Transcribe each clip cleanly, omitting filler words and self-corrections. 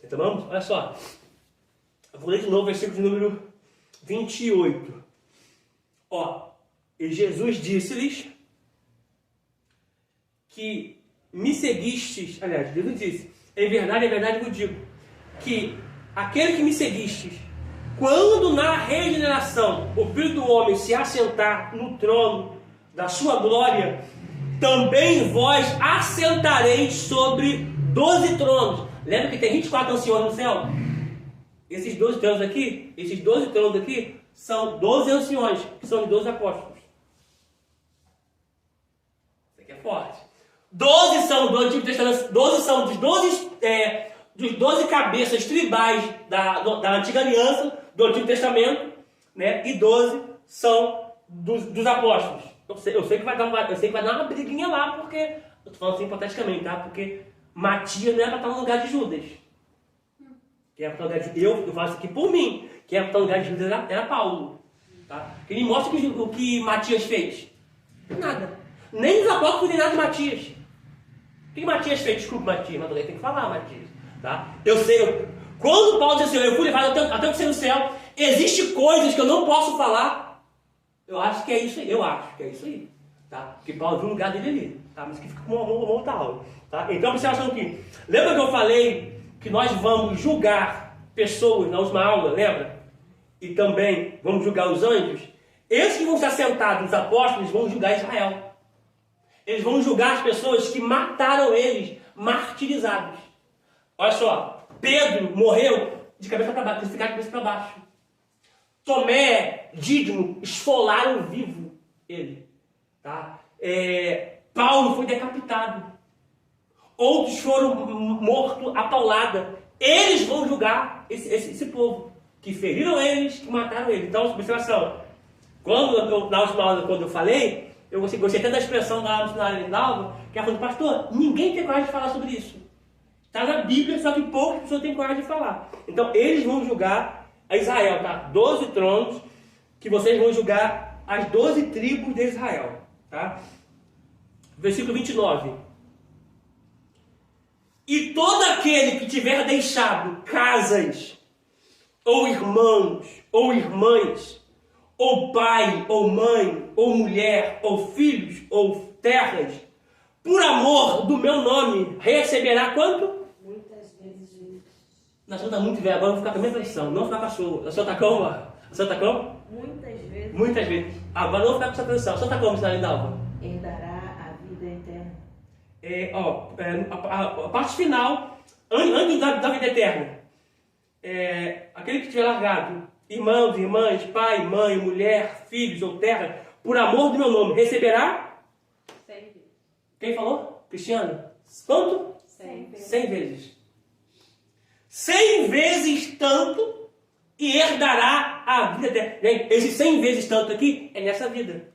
Retomamos? Olha só. Eu vou ler de novo o versículo de número 28. Ó, e Jesus disse-lhes que me seguistes, aliás, Jesus disse, em verdade vos digo, que aquele que me seguistes, quando na regeneração o Filho do Homem se assentar no trono da sua glória, também vós assentareis sobre 12 tronos. Lembra que tem 24 anciões no céu? Esses 12 tronos aqui, são 12 anciões, que são os 12 apóstolos. Isso aqui é forte. 12 são do Antigo Testamento, 12 são dos 12 cabeças tribais da Antiga Aliança, do Antigo Testamento, né? E 12 são dos apóstolos. Eu sei que vai dar uma briguinha lá, porque, eu estou falando assim hipoteticamente, tá? Porque Matias não era para estar no lugar de Judas. Quem era para estar no lugar de Judas, eu falo isso aqui por mim, quem era para estar no lugar de Judas era Paulo. Tá? Que ele mostra o que Matias fez. Nada. Nem os apóstolos nem nada de Matias. O que Matias fez? Desculpa, Matias, mas alguém tem que falar, Matias. Tá? Quando Paulo diz assim, eu fui levado até o no céu, existem coisas que eu não posso falar. Eu acho que é isso aí. Tá? Porque Paulo viu o lugar dele ali. Tá? Mas que fica com uma outra aula. Tá? Então, observação aqui. Lembra que eu falei que nós vamos julgar pessoas na última aula? Lembra? E também vamos julgar os anjos? Esses que vão estar sentados, os apóstolos, vão julgar Israel. Eles vão julgar as pessoas que mataram eles, martirizados. Olha só, Pedro morreu de cabeça para baixo, crucificado de cabeça para baixo. Tomé, Dídimo, esfolaram vivo ele. Tá? Paulo foi decapitado. Outros foram mortos a paulada. Eles vão julgar esse povo, que feriram eles, que mataram eles. Então, observação. Na última aula, quando eu falei, eu gostei até da expressão da missionária Lindalva, que ela falou, pastor, ninguém tem coragem de falar sobre isso. Está na Bíblia, só que poucas pessoas têm coragem de falar. Então, eles vão julgar a Israel, tá? 12 tronos, que vocês vão julgar as 12 tribos de Israel, tá? Versículo 29. E todo aquele que tiver deixado casas, ou irmãos, ou irmãs, ou pai, ou mãe, ou mulher, ou filhos, ou terras, por amor do meu nome, receberá quanto? Muitas vezes. Na senhora está muito velha, agora eu vou ficar com a minha pressão, não ficar com a sua. A senhora está como? A senhora está como? Muitas vezes. Muitas vezes. Agora não vou ficar com essa pressão. A senhora está como, senhora Lindalva? Herdará a vida eterna. A parte final, antes da vida eterna, aquele que tiver largado, irmãos, irmãs, pai, mãe, mulher, filhos ou terra, por amor do meu nome, receberá? 100 vezes. Quem falou? Cristiano? Quanto? 100 vezes. 100 vezes. 100 vezes tanto e herdará a vida eterna. Gente, esse 100 vezes tanto aqui é nessa vida.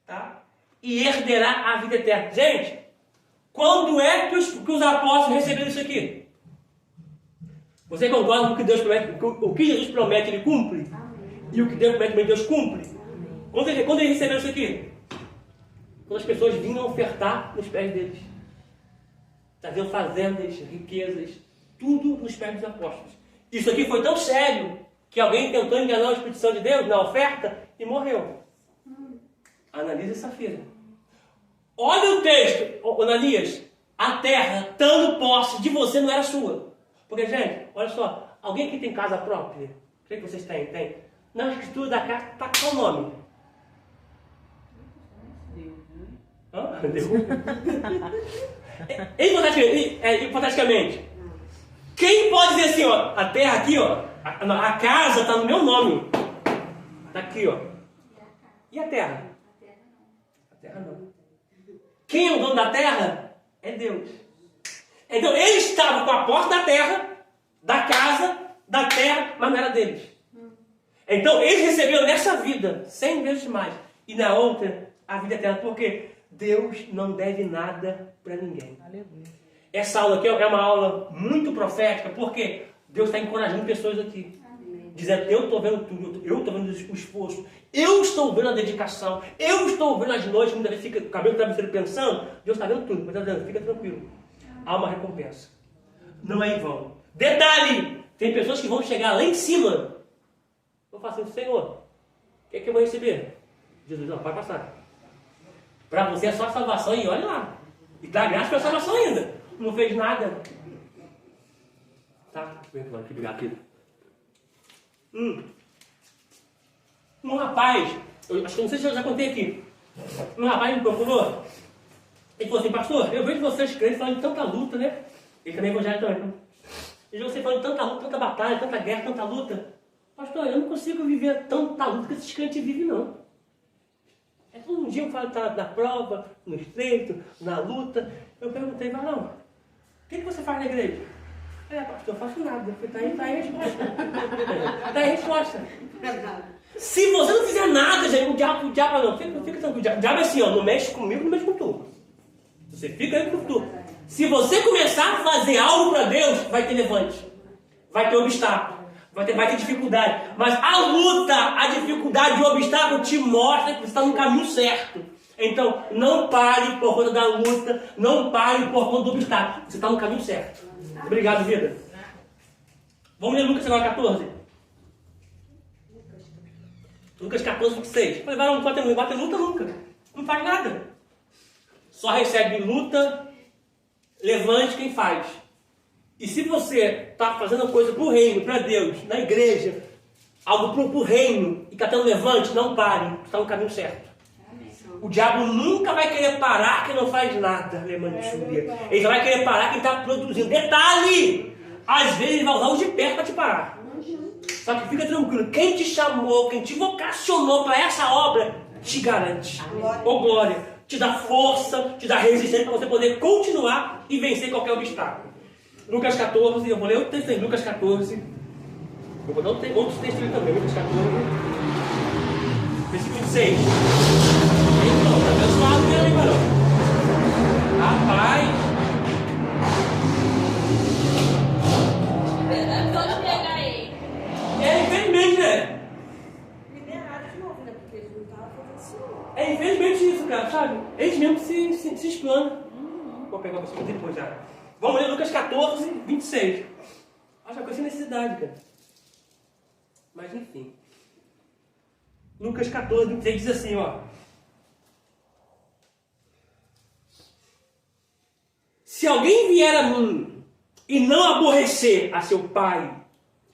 Tá? E herdará a vida eterna. Gente, quando é que os apóstolos receberam isso aqui? Você concorda com o que Deus promete? O que Jesus promete, ele cumpre? Amém. E o que Deus promete, Deus cumpre? Amém. Quando eles receberam isso aqui? Quando as pessoas vinham ofertar nos pés deles. Traziam fazendas, riquezas, tudo nos pés dos apóstolos. Isso aqui foi tão sério que alguém tentou enganar o Espírito Santo de Deus na oferta e morreu. Analise essa feira. Olha o texto, Ananias. A terra, dando posse de você, não era sua. Porque, gente, olha só. Alguém aqui tem casa própria? O que vocês têm? Tem? Na escritura da casa está qual o nome? Deus. Hipoteticamente, quem pode dizer assim, ó, a terra aqui, ó, a casa está no meu nome. Está aqui, ó. E a terra? A terra não. Quem é o dono da terra? É Deus. Então, eles estavam com a porta da terra, da casa, da terra, mas não era deles. Então, eles receberam nessa vida 100 vezes mais. E na outra, a vida eterna. Porque Deus não deve nada para ninguém. Aleluia. Essa aula aqui é uma aula muito profética, porque Deus está encorajando pessoas aqui. Amém. Dizendo, eu estou vendo tudo, eu estou vendo o esforço, eu estou vendo a dedicação, eu estou vendo as noites, muitas vezes fica o cabelo do travesseiro pensando, Deus está vendo tudo, mas está dizendo, fica tranquilo. Há uma recompensa. Não é em vão. Detalhe, tem pessoas que vão chegar lá em cima. Vou falar assim, Senhor, o que é que eu vou receber? Jesus, não, pode passar. Para você é só a salvação e olha lá. E dá graça pela salvação ainda. Não fez nada. Tá? Que brigar aqui. Um rapaz, eu acho que não sei se eu já contei aqui. Um rapaz me procurou. Ele falou assim, pastor, eu vejo vocês crentes falando de tanta luta, né? Ele também é evangélico também. Né? Eu vejo vocês falando de tanta luta, tanta batalha, tanta guerra, tanta luta. Pastor, eu não consigo viver tanta luta que esses crentes vivem, não. É todo um dia eu falo que está na prova, no estreito, na luta. Eu perguntei, mas não, o que você faz na igreja? Pastor, eu faço nada. Está aí a resposta. Está aí a resposta. Se você não fizer nada, gente, o diabo não. Fica tranquilo. O diabo é assim, ó, não mexe comigo, não mexe com tu. Você fica aí com tu. Se você começar a fazer algo para Deus, vai ter levante. Vai ter obstáculo. Vai ter dificuldade. Mas a luta, a dificuldade e o obstáculo te mostra que você está no caminho certo. Então, não pare por conta da luta. Não pare por conta do obstáculo. Você está no caminho certo. Obrigado, vida. Vamos ler Lucas 14. Lucas 14, 26. Falei, vai, não pode ter luta nunca. Não faz nada. Só recebe luta, levante quem faz. E se você está fazendo coisa para o reino, para Deus, na igreja, algo para o reino, e está tendo levante, não pare, está no caminho certo. O diabo nunca vai querer parar quem não faz nada, ele só vai querer parar quem está produzindo. Detalhe! Às vezes ele vai usar os de perto para te parar. Só que fica tranquilo, quem te chamou, quem te vocacionou para essa obra, te garante. Ô glória! Te dá força, te dá resistência para você poder continuar e vencer qualquer obstáculo. Lucas 14, eu vou ler outro texto aí, Lucas 14. Eu vou dar outro texto aí também, Lucas 14. Versículo 26. Então, tá abençoado mesmo, hein, varão? Rapaz. Pode pegar aí. Infelizmente, né? Liberado de novo, né? Porque eles não estavam fazendo isso. Infelizmente isso, cara, sabe? Eles mesmo se explanam. Vou pegar o versículo depois já. Vamos ler Lucas 14, 26. Acho que eu sem necessidade, cara. Mas enfim. Lucas 14, 26 diz assim, ó. Se alguém vier a mim e não aborrecer a seu pai,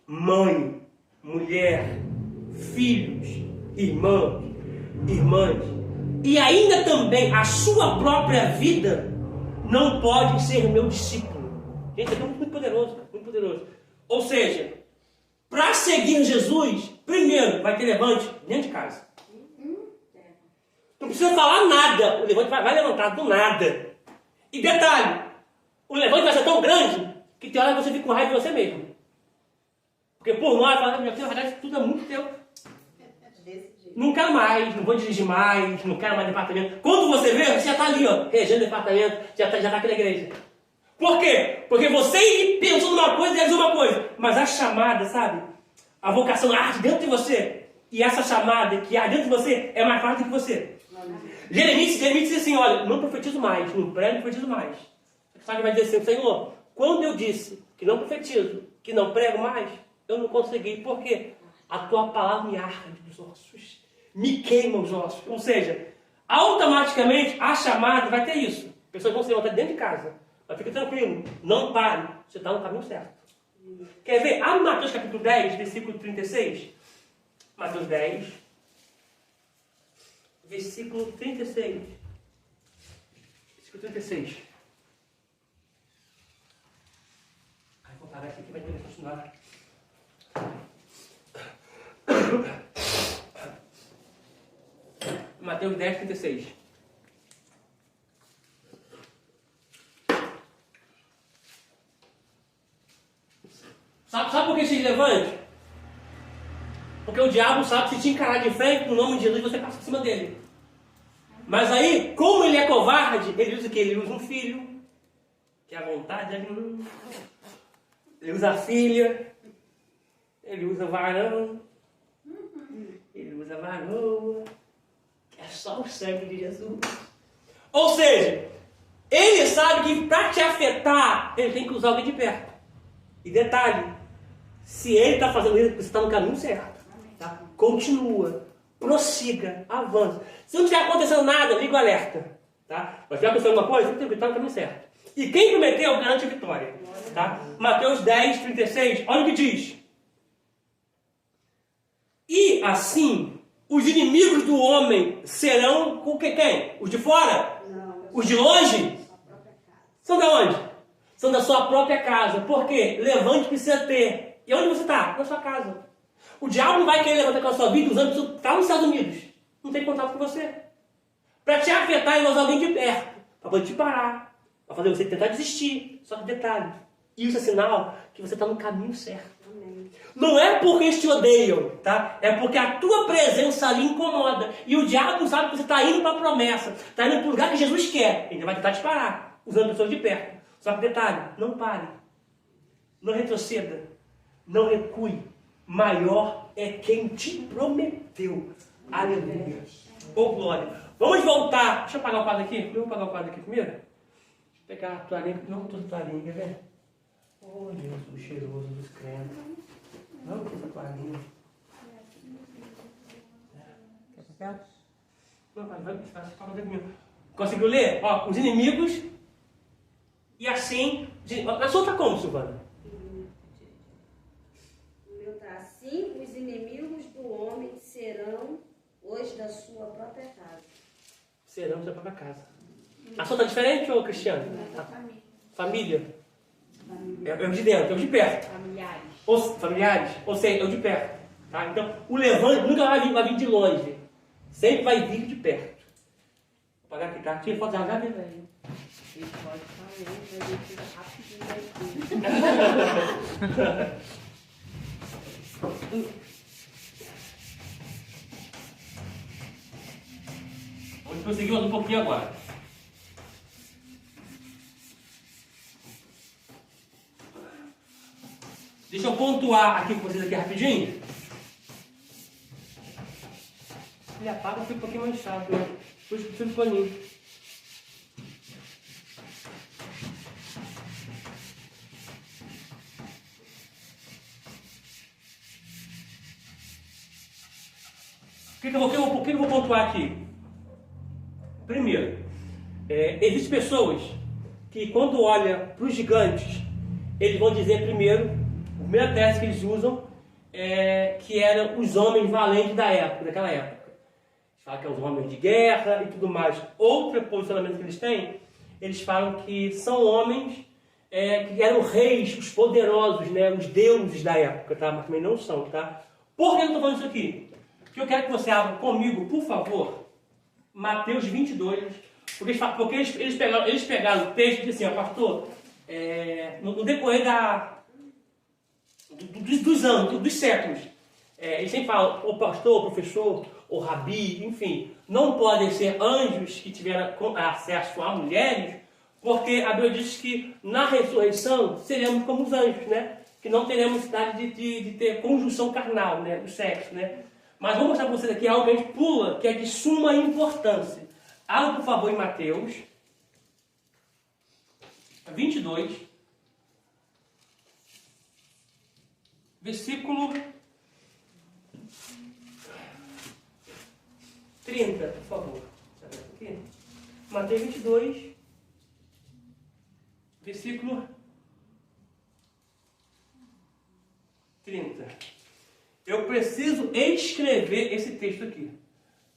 mãe, mulher, filhos, irmãs, e ainda também a sua própria vida, não pode ser meu discípulo. Gente, é muito poderoso, cara, muito poderoso. Ou seja, para seguir Jesus, primeiro vai ter levante dentro de casa. Não precisa falar nada, o levante vai levantar do nada. E detalhe, o levante vai ser tão grande que tem hora que você fica com raiva de você mesmo. Porque por nós, meu Deus, verdade, tudo é muito teu. Não quero mais, não vou dirigir mais, não quero mais departamento. Quando você vê, você já está ali, ó, regendo departamento, já está aqui na igreja. Por quê? Porque você pensou numa coisa e realizou uma coisa. Mas a chamada, sabe? A vocação arde dentro de você. E essa chamada que arde dentro de você é mais forte do que você. Jeremias diz assim, olha, não profetizo mais, não prego, não profetizo mais. Sabe, vai dizer assim, Senhor, quando eu disse que não profetizo, que não prego mais, eu não consegui. Por quê? A tua palavra me arde dos ossos. Me queima os ossos. Ou seja, automaticamente a chamada vai ter isso. Pessoas vão se levantar dentro de casa. Mas fica tranquilo, não pare. Você está no caminho certo. Quer ver? Abre Mateus capítulo 10, versículo 36. Mateus 10, versículo 36. Versículo 36. Aí vou parar aqui que vai ter que continuar. Mateus 10, 36. Sabe por que se levante? Porque o diabo sabe que se te encarar de frente, no nome de Jesus, você passa por cima dele. Mas aí, como ele é covarde, ele usa o quê? Ele usa um filho, que é a vontade dele. Ele usa a filha, ele usa varão, ele usa varoa. É só o sangue de Jesus. Ou seja, ele sabe que para te afetar, ele tem que usar alguém de perto. E detalhe, se ele está fazendo isso, você está no caminho certo. Tá? Continua, prossiga, avança. Se não estiver acontecendo nada, liga o alerta. Tá? Mas se estiver acontecendo alguma coisa, você tem que estar no caminho certo. E quem prometeu garante a vitória. Tá? Mateus 10, 36, olha o que diz. E assim, os inimigos do homem serão com quem? Os de fora? Não. Os de longe? Sua própria casa. São de onde? São da sua própria casa. Por quê? Levante precisa ter. E onde você está? Na sua casa. O diabo não vai querer levantar com a sua vida usando você está nos Estados Unidos. Não tem contato com você. Para te afetar, ele vai usar alguém de perto. Para poder te parar. Para fazer você tentar desistir. Só que detalhe. Isso é sinal que você está no caminho certo. Amém. Não é porque eles te odeiam, tá? É porque a tua presença ali incomoda. E o diabo sabe que você está indo para a promessa. Está indo para o lugar que Jesus quer. Ele vai tentar te parar. Usando pessoas de perto. Só que detalhe, não pare. Não retroceda. Não recue. Maior é quem te prometeu. Aleluia. Ô glória. Vamos voltar. Deixa eu apagar o quadro aqui. Eu vou apagar o quadro aqui primeiro. Deixa eu pegar a toalhinha. Não estou de toalhinha, quer ver? Oh, Jesus cheiroso dos crentes. Não, que essa toalhinha. Quer papel? Não, vai. Conseguiu ler? Ó, os inimigos. E assim. A sua está como, Silvana? O meu está assim: os inimigos do homem serão os da sua própria casa. Serão da própria casa. A sua está diferente, ô Cristiano? Família? É o de dentro, é o de perto. Familiares? Ou seja, é o de perto. Tá? Então, o levante nunca vai vir de longe. Sempre vai vir de perto. Vou pagar aqui, tá? Tira foto já, velho. Ele pode falar, mas ele fica rapidinho daqui. Vamos prosseguir mais um pouquinho agora. Deixa eu pontuar aqui com vocês aqui rapidinho. Ele apaga, fica um pouquinho mais chato, né? Puxa o paninho. O que eu vou pontuar aqui? Primeiro, existem pessoas que quando olham para os gigantes, eles vão dizer primeiro, a primeira tese que eles usam é que eram os homens valentes daquela época. Eles falam que são os homens de guerra e tudo mais. Outro posicionamento que eles têm, eles falam que são homens que eram reis, os poderosos, né, os deuses da época, tá? Mas também não são, tá? Por que eu estou falando isso aqui? Porque eu quero que você abra comigo, por favor, Mateus 22, porque eles pegaram o texto e disseram assim, ó, pastor, no decorrer dos anos, dos séculos, eles sempre falam, o pastor, o professor, o rabi, enfim, não podem ser anjos que tiveram acesso a mulheres, porque a Bíblia diz que na ressurreição seremos como os anjos, né? Que não teremos necessidade de ter conjunção carnal, né? Do sexo, né? Mas vou mostrar para vocês aqui algo que a gente pula, que é de suma importância. Abra, por favor, em Mateus 22, versículo 30, por favor. Aqui. Mateus 22, versículo 30. Eu preciso escrever esse texto aqui.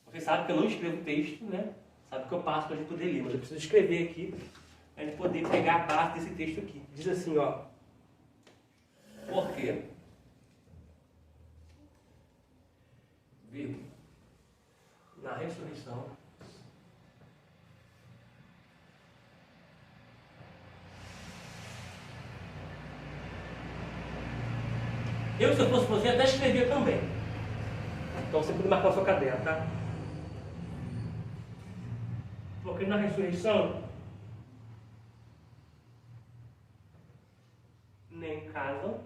Vocês sabem que eu não escrevo texto, né? Sabe que eu passo para a gente poder ler, mas eu preciso escrever aqui para a gente poder pegar a base desse texto aqui. Diz assim, ó. Por quê? Vírgula. Na ressurreição, eu, se eu fosse você, até escrever também. Então você pode marcar o seu caderno, tá? Porque na ressurreição, nem casam,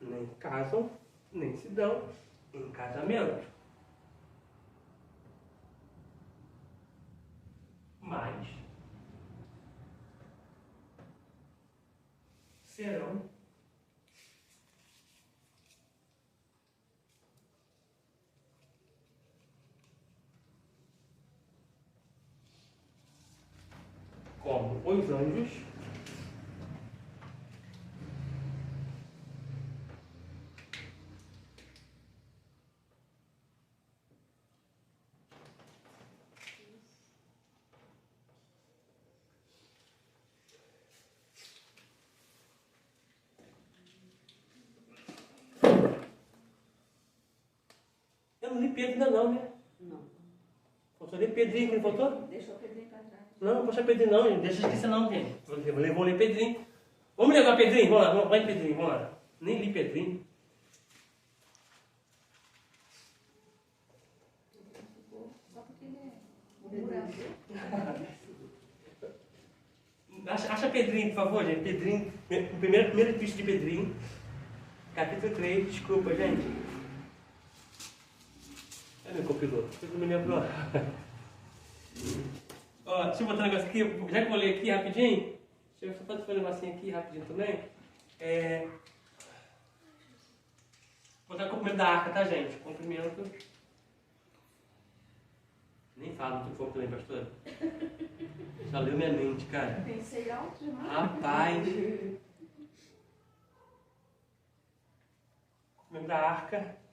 nem casam, nem se dão em casamento. Mas serão como os anjos eu não li Pedro ainda não, né? Não. Faltou ler Pedrinho, que não faltou? Deixa o Pedrinho para trás. Não, não posso Pedrinho não, gente. Deixa eu esquecer não, gente. Vou ler Pedrinho. Vamos levar Pedrinho? Vamos lá, vai Pedrinho, vamos lá. Nem li Pedrinho. Só porque ele é murmurador. Acha Pedrinho, por favor, gente. Pedrinho, o primeiro epístola de Pedrinho, capítulo 3, desculpa, gente. Meu copiloto, você não me lembrou. Ó, deixa eu botar um negócio aqui, já que eu vou ler aqui rapidinho, deixa eu só fazer um negocinho aqui rapidinho também. Vou botar o cumprimento da arca, tá, gente? Cumprimento. Nem falo do que for também, pastor. Já leu minha mente, cara. Pensei alto demais. Rapaz. Cumprimento da arca.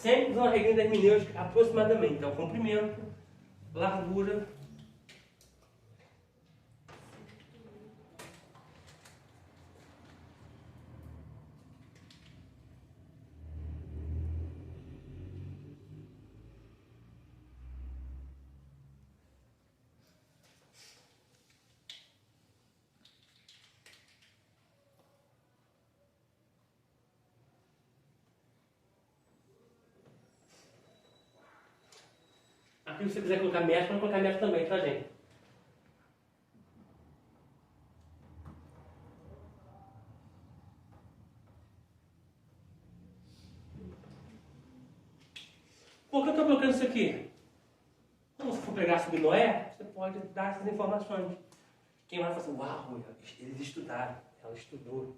Sempre usando a regrinha da hermenêutica aproximadamente. Então, comprimento, largura. Aqui, se você quiser colocar metro, pode colocar metro também, tá, gente? Por que eu estou colocando isso aqui? Quando você for pregar sobre Noé, você pode dar essas informações. Quem vai falar assim, uau, eles estudaram, ela estudou.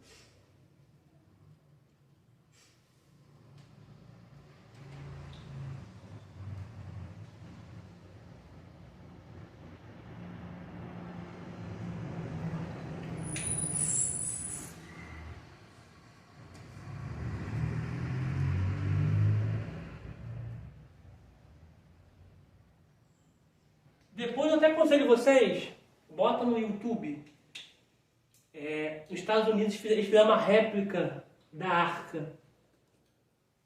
Depois eu até aconselho vocês, bota no YouTube. Nos Estados Unidos eles fizeram uma réplica da arca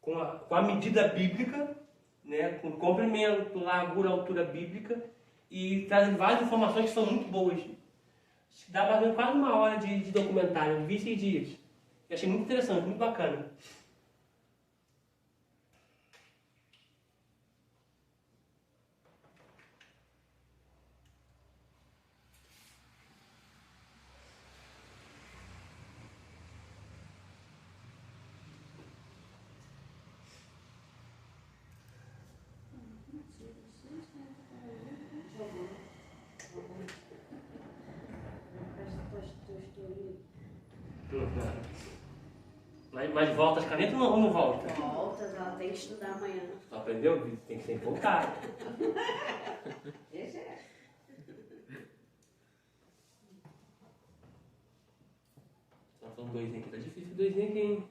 com a medida bíblica, né, com comprimento, largura, altura bíblica, e trazem várias informações que são muito boas. Dá mais ou menos quase uma hora de documentário, eu vi esses dias. Eu achei muito interessante, muito bacana. Mas volta as canetas ou não volta? Volta, ela tem que estudar amanhã. Aprendeu? Tem que sempre voltar. Esse é. Tá falando doisinho aqui, tá difícil doisinho aqui, hein?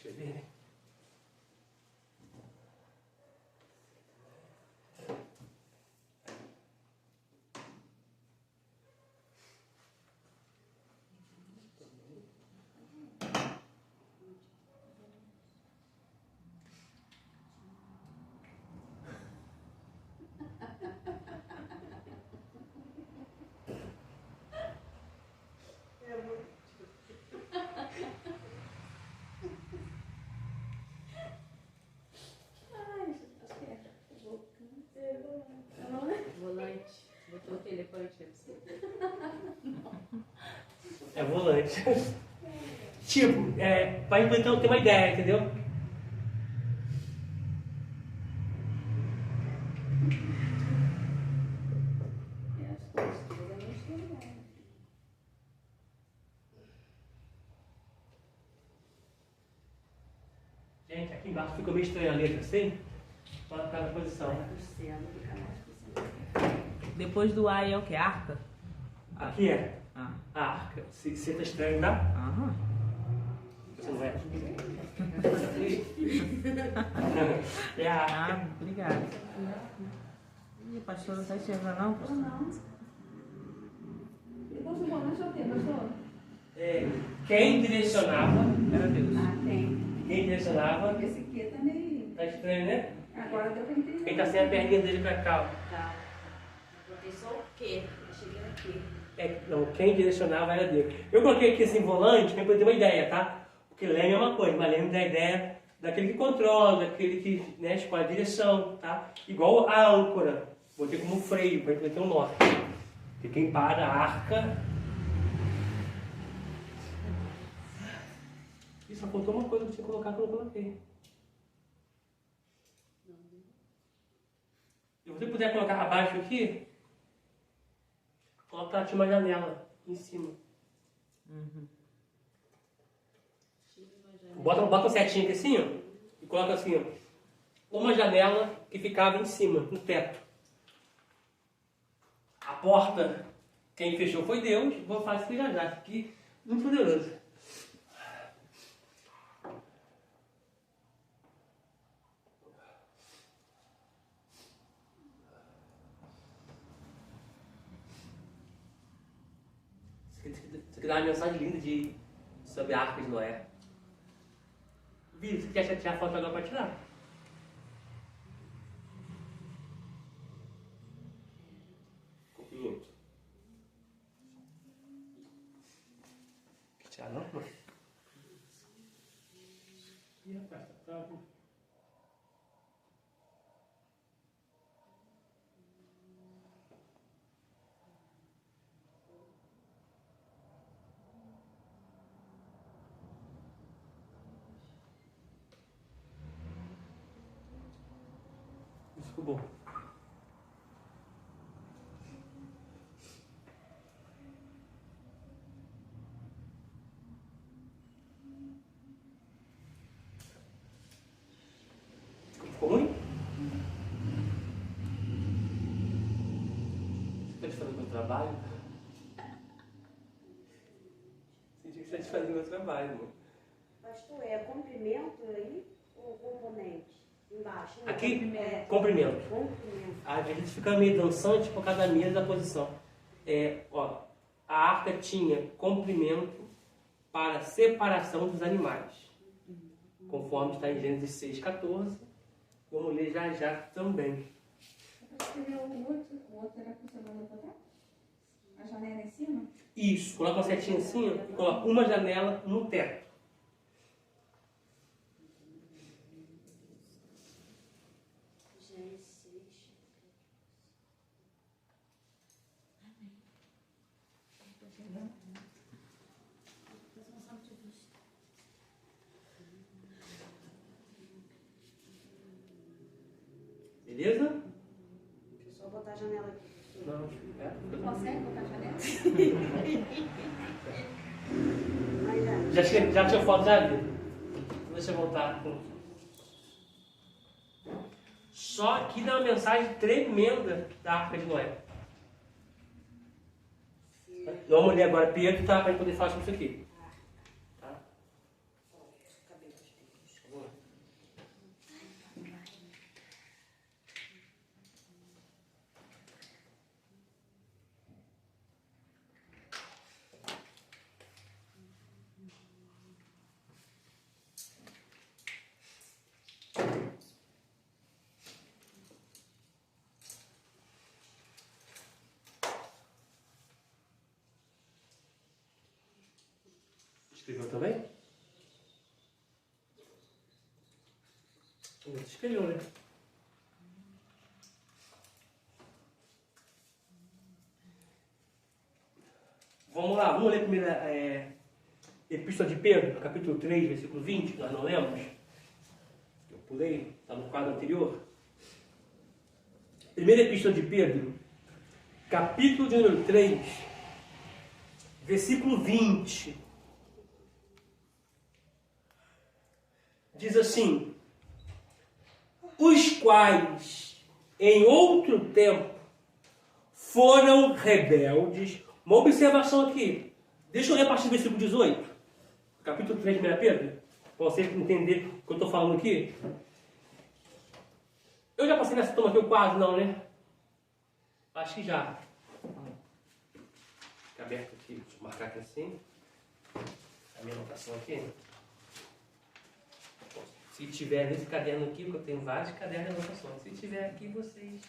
escrever, né? Volante. Botou o telefone pra você. É volante. Tipo, pra então ter uma ideia, entendeu? Gente, aqui embaixo ficou meio estranha a letra assim. Para cada posição. Depois do A é o que? Arca? Aqui é Ah. a arca. Se tá estranho, tá? Aham. Você não é? É a arca. Ah, obrigada. Ih, pastor, não está enxergando não, pastor? Depois do volante eu tenho, pastor. Quem direcionava? Era Deus. Tem. Quem direcionava? Esse aqui tá meio. Tá estranho, né? Agora deu pra entender. Quem tá sem a perninha dele pra cá, ó. Tá. Eu botei só o quê? Eu cheguei aqui. Não, quem direcionava era Deus. Eu coloquei aqui esse volante para ter uma ideia, tá? Porque leme é uma coisa, mas leme da ideia daquele que controla, daquele que, né, escolhe a direção, tá? Igual a âncora. Botei como freio para ter um norte. Porque quem para a arca. E só faltou uma coisa que eu tinha que colocar que eu não coloquei. Se você puder colocar abaixo aqui, coloca uma janela em cima. Uhum. Bota uma setinha aqui assim, ó, e coloca assim, ó, uma janela que ficava em cima, no teto. A porta, quem fechou foi Deus. Vou fazer isso já já, aqui, muito poderoso. Isso aqui dá uma mensagem linda sobre a Arca de Noé. Viu? Você quer tirar foto agora para tirar? Copinho. Quer tirar não? Ih, rapaz, tá. Isso ficou bom. Ficou ruim? Você está fazendo meu trabalho? Senti que você está fazendo meu trabalho, amor. Pastor, é comprimento aí ou componente? Embaixo. Né? Aqui? Comprimento. Comprimento. Comprimento. A gente fica meio dançante por causa da mesa da posição. A arca tinha comprimento para separação dos animais. Conforme está em Gênesis 6,14. Vamos ler já já também. Depois que escreveu o outro era com o celular pra trás? A janela em cima? Isso, coloca uma setinha assim, ó, e coloca uma janela no teto. Beleza? Deixa eu só botar a janela aqui. Não, Consegue botar a janela? Mas já. Já tinha foto, já viu? Deixa eu voltar. Só aqui dá uma mensagem tremenda da Arca de Noé. Vamos ler agora Pedro, tá? Para poder falar sobre isso aqui. Tá? Escreveu também? Você escreveu, né? Vamos lá, vamos ler primeiro Epístola de Pedro, capítulo 3, versículo 20, nós não lemos. Eu pulei, está no quadro anterior. Primeira Epístola de Pedro, capítulo de número 3, versículo 20. Diz assim: os quais em outro tempo foram rebeldes. Uma observação aqui. Deixa eu ler a partir do versículo 18. Capítulo 3 de 1 Pedro. Para você entender o que eu estou falando aqui. Eu já passei nessa toma aqui o quadro, não, né? Acho que já. Fica aberto aqui. Deixa eu marcar aqui assim. A minha anotação aqui. Se tiver nesse caderno aqui, porque eu tenho vários cadernos de anotações. Se tiver aqui, vocês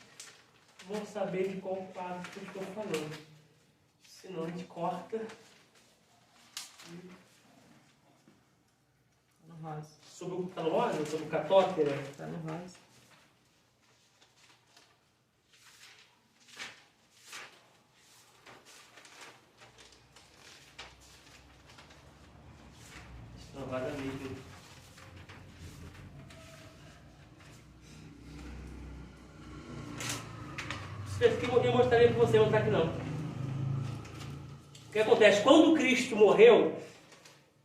vão saber de qual quadro que eu estou falando. Senão a gente corta. No rosa. Sobre o, tá no rosa? Sobre o catótera? Tá no rosa. Não, rosa mesmo. Esse aqui eu mostraria para você, não está aqui não. O que acontece? Quando Cristo morreu,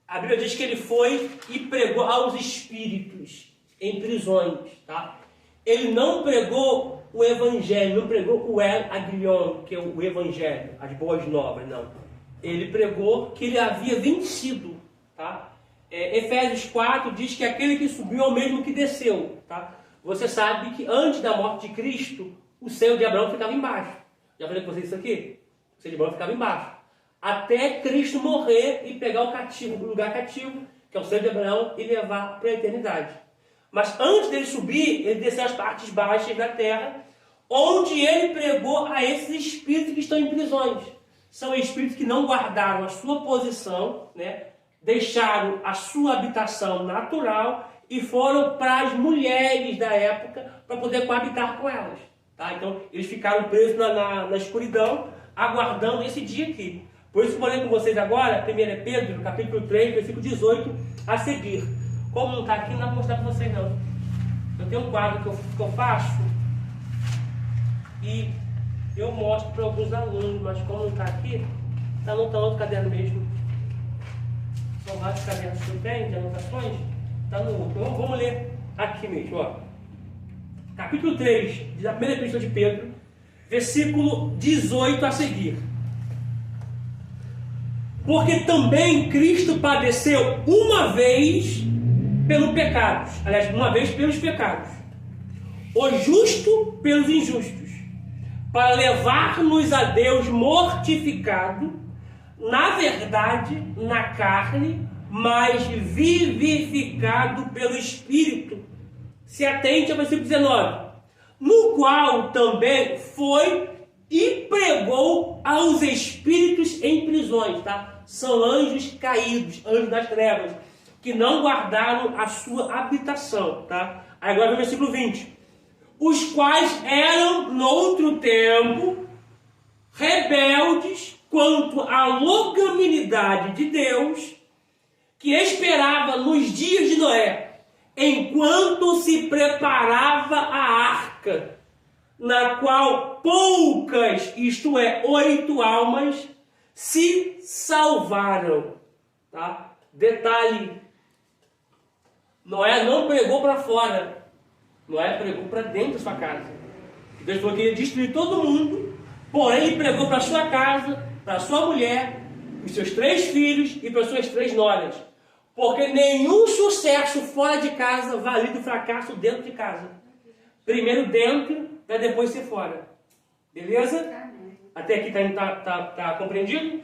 a Bíblia diz que ele foi e pregou aos espíritos em prisões, tá? Ele não pregou o evangelho, não pregou o El Agrion, que é o evangelho, as boas novas, não. Ele pregou que ele havia vencido, tá? Efésios 4 diz que aquele que subiu é o mesmo que desceu, tá? Você sabe que antes da morte de Cristo, o seio de Abraão ficava embaixo. Já falei com vocês isso aqui? O seio de Abraão ficava embaixo. Até Cristo morrer e pegar o cativo, o lugar cativo, que é o seio de Abraão, e levar para a eternidade. Mas antes dele subir, ele desceu às partes baixas da terra, onde ele pregou a esses espíritos que estão em prisões. São espíritos que não guardaram a sua posição, né? Deixaram a sua habitação natural e foram para as mulheres da época para poder coabitar com elas. Tá? Então, eles ficaram presos na escuridão, aguardando esse dia aqui. Por isso, eu vou ler com vocês agora, 1 Pedro, capítulo 3, versículo 18, a seguir. Como não está aqui, não dá para mostrar para vocês, não. Eu tenho um quadro que eu faço e eu mostro para alguns alunos, mas como não está aqui, está no outro caderno mesmo. São vários cadernos que eu tenho, de anotações, está no outro. Então, vamos ler aqui mesmo, ó. Capítulo 3, da primeira epístola de Pedro, versículo 18 a seguir. Porque também Cristo padeceu uma vez pelos pecados, aliás, uma vez pelos pecados, o justo pelos injustos, para levar-nos a Deus mortificado, na verdade, na carne, mas vivificado pelo Espírito. Se atente ao versículo 19. No qual também foi e pregou aos espíritos em prisões, tá? São anjos caídos, anjos das trevas, que não guardaram a sua habitação, tá? Agora no versículo 20. Os quais eram, no outro tempo, rebeldes quanto à longanimidade de Deus, que esperava nos dias de Noé, enquanto se preparava a arca, na qual poucas, isto é, 8 almas, se salvaram. Tá? Detalhe, Noé não pregou para fora, Noé pregou para dentro da sua casa. Deus falou que ia destruir todo mundo, porém ele pregou para sua casa, para sua mulher, os seus 3 filhos e para suas 3 noras. Porque nenhum sucesso fora de casa valida o fracasso dentro de casa. Primeiro dentro, para depois ser fora. Beleza? Até aqui tá compreendido?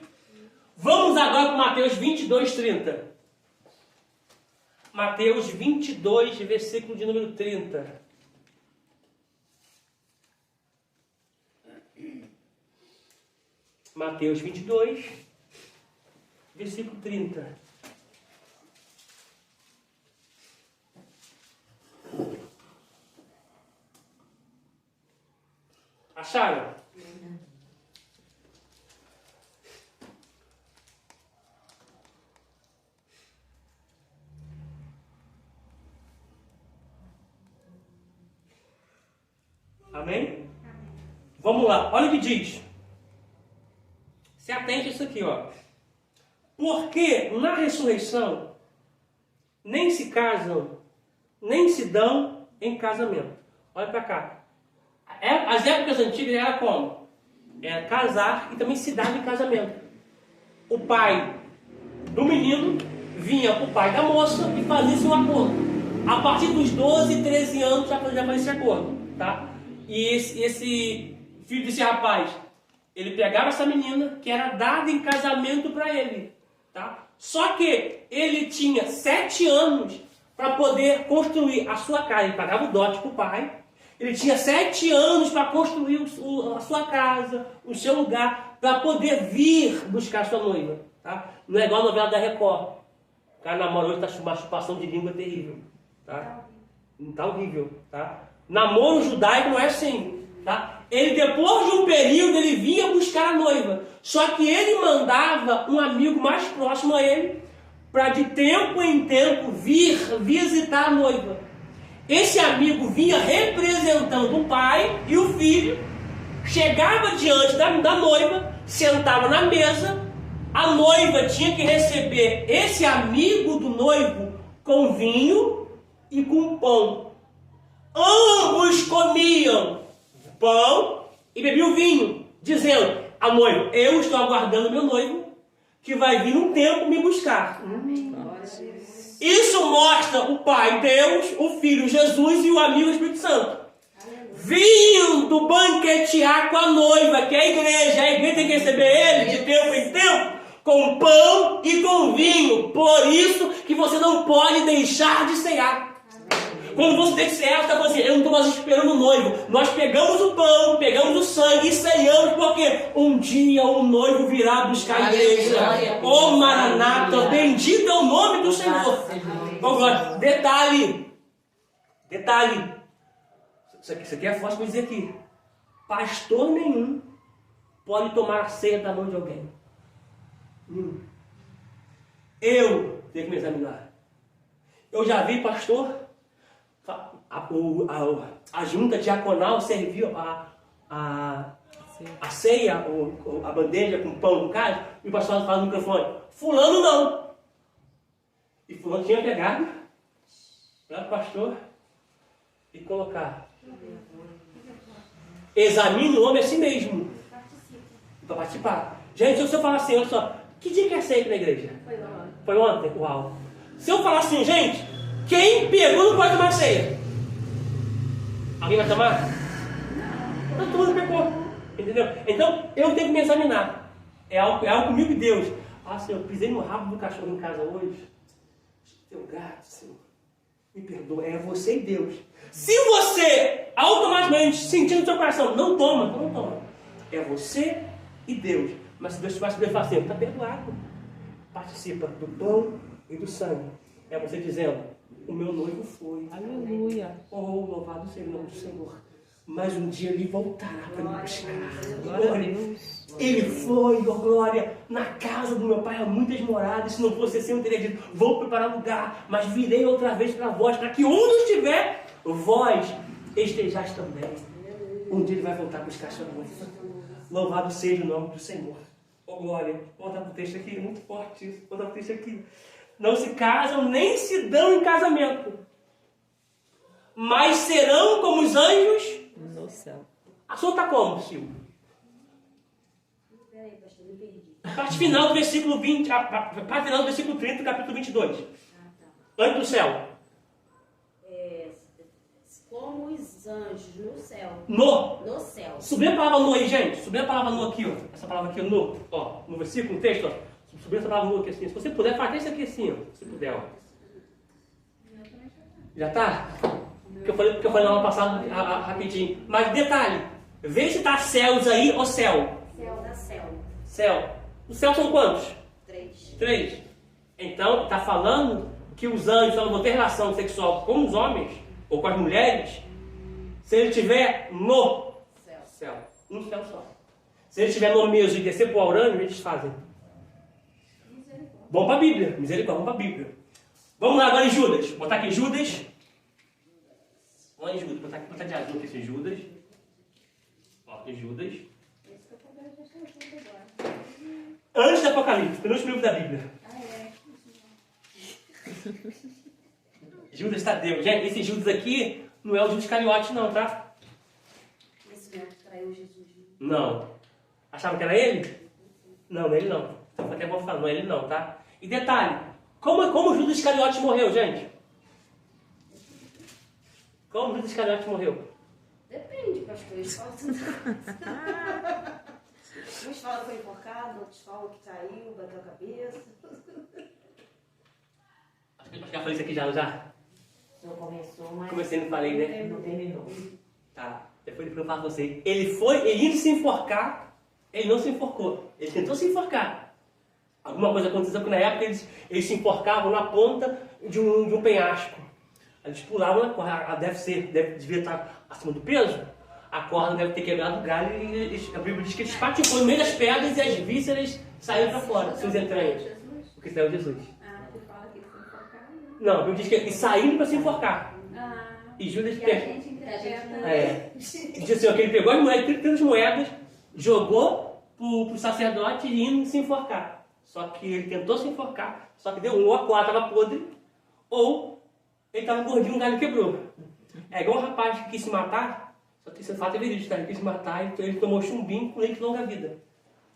Vamos agora para Mateus 22, 30. Mateus 22, versículo de número 30. Mateus 22, versículo 30. Acharam? Amém? Vamos lá, olha o que diz. Se atente a isso aqui, ó. Porque na ressurreição nem se casam, nem se dão em casamento. Olha para cá. As épocas antigas era como? Era casar e também se dar em casamento. O pai do menino vinha com o pai da moça e fazia-se um acordo. A partir dos 12, 13 anos já fazia esse acordo, tá? E esse filho desse rapaz, ele pegava essa menina que era dada em casamento para ele, tá? Só que ele tinha 7 anos para poder construir a sua casa. Ele pagava o dote para o pai. Ele tinha 7 anos para construir a sua casa, o seu lugar, para poder vir buscar sua noiva, tá? Não é igual a novela da Record. O cara namora hoje, está uma chupação de língua terrível, tá? Tá horrível, tá? Namoro judaico não é assim, tá? Ele, depois de um período, ele vinha buscar a noiva. Só que ele mandava um amigo mais próximo a ele para de tempo em tempo vir visitar a noiva. Esse amigo vinha representando o pai e o filho, chegava diante da noiva, sentava na mesa, a noiva tinha que receber esse amigo do noivo com vinho e com pão. Ambos comiam pão e bebiam vinho, dizendo a noiva: eu estou aguardando meu noivo, que vai vir um tempo me buscar. Isso mostra o Pai Deus, o Filho Jesus e o amigo Espírito Santo vindo banquetear com a noiva, que é a igreja. A igreja tem que receber ele de tempo em tempo com pão e com vinho. Por isso que você não pode deixar de cear. Quando você tem que cear, você está falando assim: eu não estou mais esperando o noivo. Nós pegamos o pão, pegamos o sangue e ceamos, porque um dia o noivo virá buscar a igreja. Ô Maranata, bendito é o nome do Senhor. Detalhe. Isso aqui é forte para dizer aqui. Pastor nenhum pode tomar a ceia da mão de alguém. Eu tenho que me examinar. Eu já vi pastor, a junta diaconal serviu a ceia, a bandeja com pão no caso, e o pastor fala no microfone: fulano não. E fulano tinha pegado para o pastor e colocar. Examine o homem a si mesmo. Para participar. Gente, se eu falar assim, olha só, que dia que é ceia aqui na igreja? Foi ontem? Uau. Se eu falar assim, gente, quem pegou não pode tomar ceia. Alguém vai tomar? Não, todo mundo pegou. Entendeu? Então, eu tenho que me examinar. É algo comigo e Deus. Ah, Senhor, eu pisei no rabo do cachorro em casa hoje. Teu gato, Senhor, me perdoa. É você e Deus. Se você automaticamente sentir no seu coração, não toma, então não toma. É você e Deus. Mas se Deus te faz falar assim, está perdoado. Participa do pão e do sangue. É você dizendo: o meu noivo foi. Aleluia. Oh, louvado seja o nome do Senhor. Mas um dia ele voltará para me buscar. Glória a Deus. Ele foi, oh glória, na casa do meu pai há muitas moradas. Se não fosse assim, eu teria dito: vou preparar lugar, mas virei outra vez para vós, para que onde estiver, vós estejais também. Um dia ele vai voltar a buscar sua noiva. Louvado seja o nome do Senhor. Oh glória. Volta para o texto aqui, é muito forte isso. Volta para o texto aqui. Não se casam nem se dão em casamento, mas serão como os anjos No céu. A sua está como, Silvio? Peraí, pastor, me perdi. Parte final do versículo 20, parte final do versículo 30 do capítulo 22. Tá. Antes do céu. Como os anjos no céu. No céu. Subir a palavra no aí, gente. Subir a palavra no aqui, ó. Essa palavra aqui, no. Ó, no versículo, no texto, ó. Subir essa palavra no aqui assim. Se você puder, faz isso aqui assim, ó. Se puder, ó. Já tá? Porque eu falei na aula passada rapidinho. Mas detalhe. Vê se tá céus aí ou céu. Céu da céu. Céu. Os céus são quantos? 3. 3. Então, está falando que os anjos só não vão ter relação sexual com os homens ou com as mulheres se ele estiver no céu. Um céu só. Se eles estiverem no mesmo e descer para o urânio, eles fazem. Vamos para a Bíblia. Misericórdia, vamos para a Bíblia. Vamos lá agora em Judas. Botar aqui Judas. Vamos em Judas. Botar de azul aqui esse Judas. Ó, em Judas. Antes do Apocalipse, penúltimo livro da Bíblia. Judas Tadeu. Gente, esse Judas aqui não é o Judas Iscariote não, tá? Esse mesmo que traiu Jesus. Não. Achava que era ele? Não, não é ele não. Então até vou falar, não é ele não, tá? E detalhe, como Judas Iscariote morreu, gente? Como Judas Iscariote morreu? Depende, pastor. Eles falam uns falam que foi enforcado, outros falam que caiu, bateu a cabeça. Acho que eu já falei isso aqui já. Não começou, mas Comecei, não falei, né? não terminou. Tá. Depois eu falo pra você. Ele indo se enforcar, ele não se enforcou. Ele tentou se enforcar. Alguma coisa aconteceu que na época eles se enforcavam na ponta de um penhasco. Eles pulavam na corda. Devia estar acima do peso. A corda deve ter quebrado o galho e a Bíblia diz que eles patifou no meio das pedras e as vísceras saíram para fora, seus entranhas. Porque saiu Jesus. Tu fala que ele foi enforcado. Não, a Bíblia diz que eles saíram para se enforcar. E Judas E a pegou. gente interpreta. Diz assim, ó, que ele pegou as moedas, 30 moedas, jogou pro sacerdote e indo se enforcar. Só que ele tentou se enforcar, só que deu ou a corda estava podre, ou ele estava gordinho, o galho quebrou. É igual um rapaz que quis se matar, só que esse fato é verídico, tá? Ele quis se matar, então ele tomou chumbinho com leite de longa vida.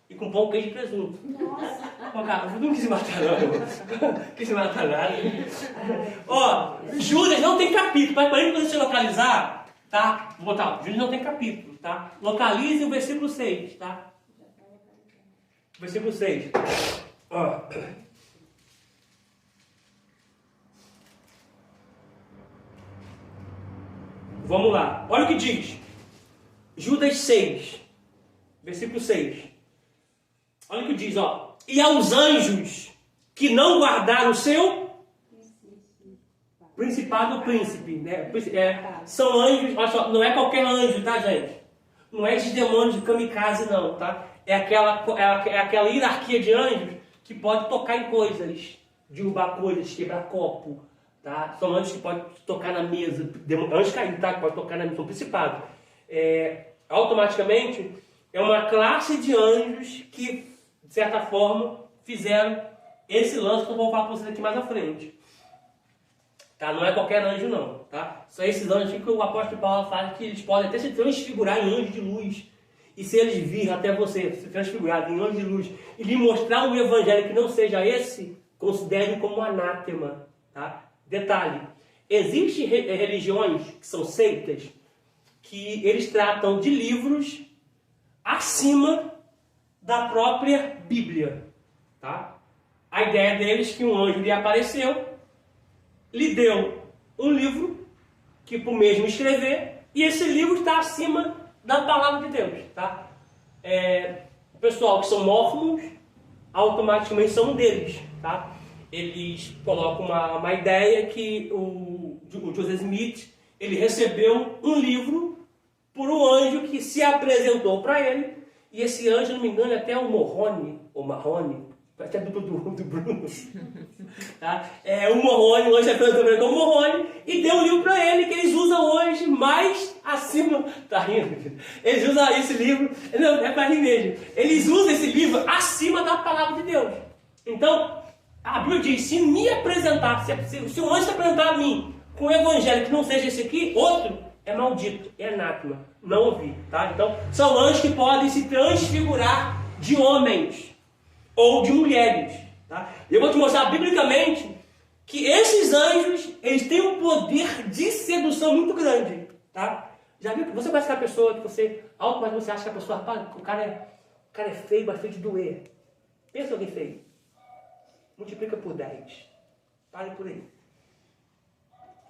E com pão, queijo e presunto. Nossa. Ó, cara, não quis se matar não. Quis se matar nada. Ó, Judas não tem capítulo. Para ele poder se localizar, tá? Vou botar, Judas não tem capítulo, tá? Localize o versículo 6, tá? Versículo 6. Ó. Vamos lá. Olha o que diz. Judas 6. Versículo 6. Olha o que diz, ó. E aos anjos que não guardaram o seu principado ou príncipe, né? São anjos, olha só, não é qualquer anjo, tá, gente? Não é esses demônios de kamikaze, não, tá? É aquela hierarquia de anjos que pode tocar em coisas, derrubar coisas, quebrar copo, tá? São anjos que podem tocar na mesa, anjos caídos, tá? Que pode tocar na mesa, são principados. Automaticamente, é uma classe de anjos que, de certa forma, fizeram esse lance que eu vou falar para vocês aqui mais à frente. Tá? Não é qualquer anjo não, tá? São esses anjos que o apóstolo Paulo fala que eles podem até se transfigurar em anjos de luz. E se eles virem até você, se transfigurar em anjos de luz, e lhe mostrar um evangelho que não seja esse, considere como anátema, tá? Detalhe, existem religiões que são seitas, que eles tratam de livros acima da própria Bíblia, tá? A ideia deles é que um anjo lhe apareceu, lhe deu um livro que para o mesmo escrever, e esse livro está acima da palavra de Deus, tá? O pessoal que são mormons, automaticamente são um deles, tá? Eles colocam uma ideia que o Joseph Smith, ele recebeu um livro por um anjo que se apresentou para ele, e esse anjo, se não me engano, é até o Morrone, ou Marrone, até do Bruno, tá? O Morrone, o anjo se apresentou para ele como Morrone, e deu um livro para ele, que eles usam hoje mais acima, tá rindo? Eles usam esse livro, não, é para rir mesmo, eles usam esse livro acima da palavra de Deus. Então, a Bíblia diz, se me apresentar, se um anjo se apresentar a mim com um evangelho que não seja esse aqui, outro, é maldito, é anátema, não ouvi, tá? Então, são anjos que podem se transfigurar de homens ou de mulheres, tá? Eu vou te mostrar biblicamente que esses anjos, eles têm um poder de sedução muito grande, tá? Já viu que você conhece aquela pessoa que você, automaticamente você acha que a pessoa, rapaz, o cara é feio, mas feio de doer. Pensa em alguém feio. Multiplica por 10. Pare por aí.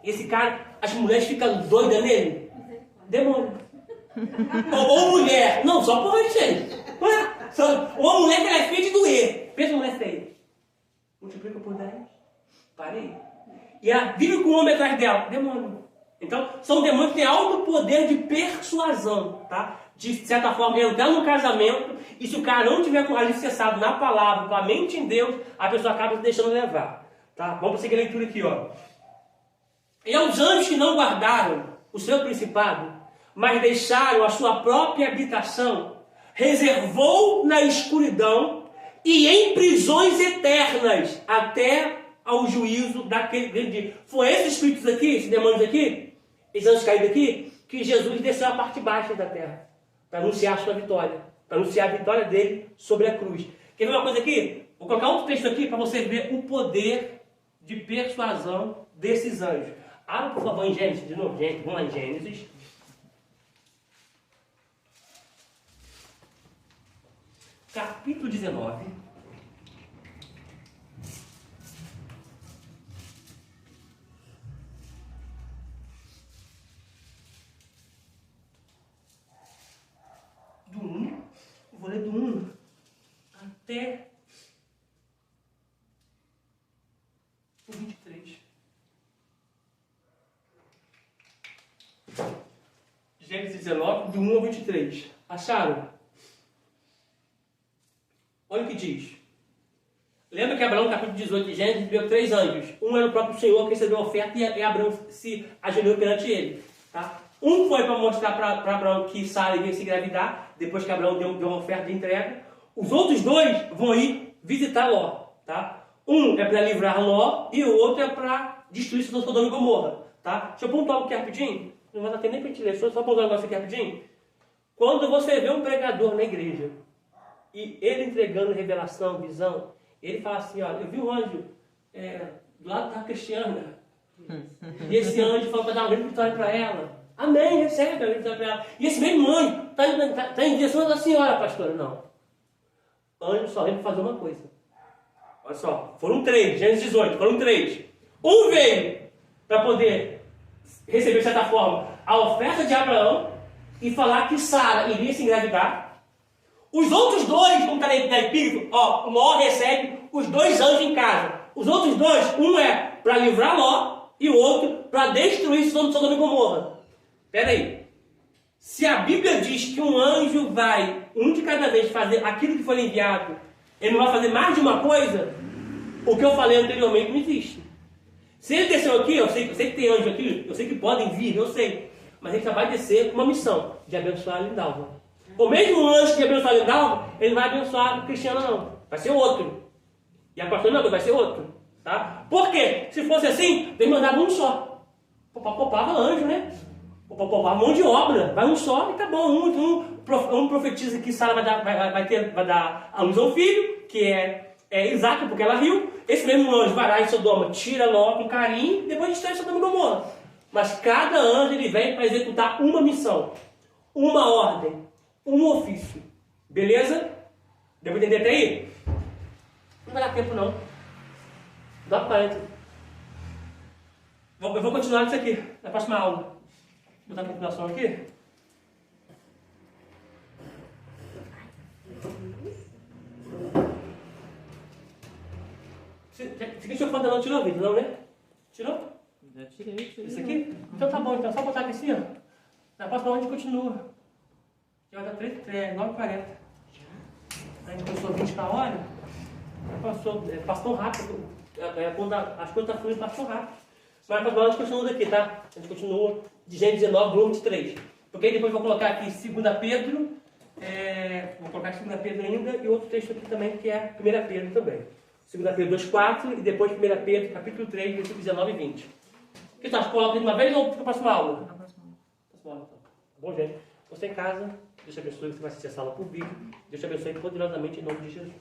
Esse cara, as mulheres ficam doidas nele. Demônio. ou mulher. Não, só por gente. Ou a mulher que ela é feia de doer. Pensa em mulher feia. Multiplica por 10. Pare aí. E ela vive com o homem atrás dela. Demônio. Então, são demônios que têm alto poder de persuasão. Tá? de certa forma, entrar no casamento, e se o cara não tiver alicerçado na palavra, com a mente em Deus, a pessoa acaba se deixando levar. Tá? Vamos seguir a leitura aqui, ó. E aos anjos que não guardaram o seu principado, mas deixaram a sua própria habitação, reservou na escuridão e em prisões eternas, até ao juízo daquele grande dia. Foi esses espíritos aqui, esses demônios aqui, esses anjos caídos aqui, que Jesus desceu a parte baixa da terra, para anunciar a sua vitória, para anunciar a vitória dele sobre a cruz. Quer ver uma coisa aqui? Vou colocar outro texto aqui para você ver o poder de persuasão desses anjos. Abra, por favor, em Gênesis, de novo, gente, vamos lá em Gênesis. Capítulo 19. Do 1, vou ler do 1 até o 23. Gênesis 19, do 1 ao 23. Acharam? Olha o que diz. Lembra que Abraão, capítulo 18 de Gênesis, viu 3 anjos. Um era o próprio Senhor que recebeu a oferta e Abraão se ajoelhou perante ele. Tá? Um foi para mostrar para Abraão que Sara iria se engravidar, depois que Abraão deu uma oferta de entrega. Os outros 2 vão ir visitar Ló. Tá? Um é para livrar Ló e o outro é para destruir Sodoma e Gomorra. Tá? Deixa eu pontuar aqui rapidinho. Não vai dar tempo nem para a gente ler, só pontuar um negócio aqui rapidinho. Quando você vê um pregador na igreja e ele entregando revelação, visão, ele fala assim, ó, eu vi um anjo do lado da Cristiana. E esse anjo falou para dar uma grande vitória para ela. Amém, recebe a grande vitória para ela. E esse mesmo anjo está em direção da senhora, pastora. Não. Anjo só vem para fazer uma coisa. Olha só, foram 3, Gênesis 18, foram 3. Um veio para poder receber, de certa forma, a oferta de Abraão e falar que Sara iria se engravidar. Os outros 2, como está na epígrafe, ó, Ló recebe os 2 anjos em casa. Os outros 2, um é para livrar Ló e o outro para destruir Sodoma e Gomorra. Espera aí. Se a Bíblia diz que um anjo vai, um de cada vez, fazer aquilo que foi enviado, ele não vai fazer mais de uma coisa, o que eu falei anteriormente não existe. Se ele desceu aqui, eu sei que tem anjo aqui, eu sei que podem vir, eu sei. Mas ele já vai descer com uma missão de abençoar a Lindalva. O mesmo anjo que abençoar a Lindalva, ele vai abençoar a Cristiana não. Vai ser outro. E a pastora não, vai ser outro. Tá? Por quê? Se fosse assim, ele mandava um só. Poupava anjo, né? Poupava mão de obra. Vai um só e tá bom. Um profetiza que Sara vai dar a luz ao filho, que é Isaac, porque ela riu. Esse mesmo anjo vai lá em Sodoma, tira Ló com carinho, e depois destrói Sodoma e Gomorra. Mas cada anjo ele vem para executar uma missão, uma ordem, um ofício. Beleza? Deu para entender até aí? Não vai dar tempo não. Dá 40. Eu vou continuar isso aqui, na próxima aula. Vou botar a continuação aqui. Você tirou foto não? Tirou, Vitor? Não, né? Tirou? Já tirei. Esse aqui? Então tá bom, então só botar aqui assim, ó. Na próxima aula a gente continua. Já vai dar 9h40. A gente passou 20 na hora. Passou rápido. Quando as coisas estão fluindo, passou rápido. Mas na próxima aula a gente continua daqui, tá? A gente continua de Gênesis 19, do 23. Porque aí depois eu vou colocar aqui 2 Pedro. Vou colocar 2 Pedro ainda e outro texto aqui também, que é 1 Pedro também. 2 Pedro 2,4 e depois 1 Pedro, capítulo 3, versículos 19 e 20. O que tu acha? Coloca de uma vez ou fica para a próxima aula? Na próxima aula. Próxima aula, então. Bom, gente. Você em casa, Deus te abençoe, você vai assistir essa aula por vídeo. Deus te abençoe poderosamente em nome de Jesus.